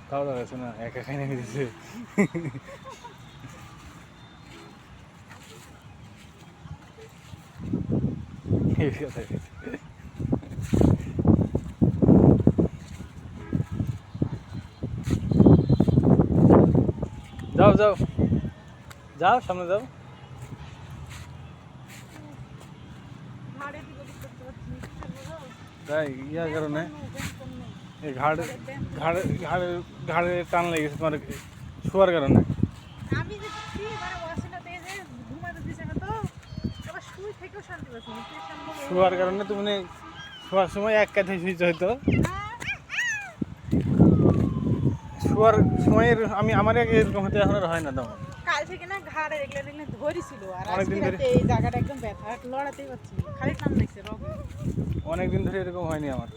খাওয়া দাওয়া আছে না, একা খাই না দিছে। যাও যাও যাও, সামনে যাও। তাই ইয়ার কারণে এই ঘাড়ে ঘাড়ে ঘাড়ে ঘাড়ে টান লেগেছে তোমার শোয়ার কারণে। আমি যে মানে ওয়াশিংটাতে যে ঘুমাতে দিছে না তো, আবার শুই থেকেও শান্তি পাচ্ছি না, কি সম্ভব? শোয়ার কারণে তুমি শোয়ার সময় এক কাঁধে শুয়েছো হয়তো। শোয়ার সময় আমার এরকম হতে এখন আর হয় না তেমন। কাল থেকে না ঘাড়ে দেখলে দেখলে ধরেছিল, আর অনেকদিন আজকে ধরে রাতে এই জায়গাটা একদম ব্যথা, লড়াতেই পারছি না, খালি টান লাগছে রগে। অনেকদিন ধরে এরকম হয়নি আমার।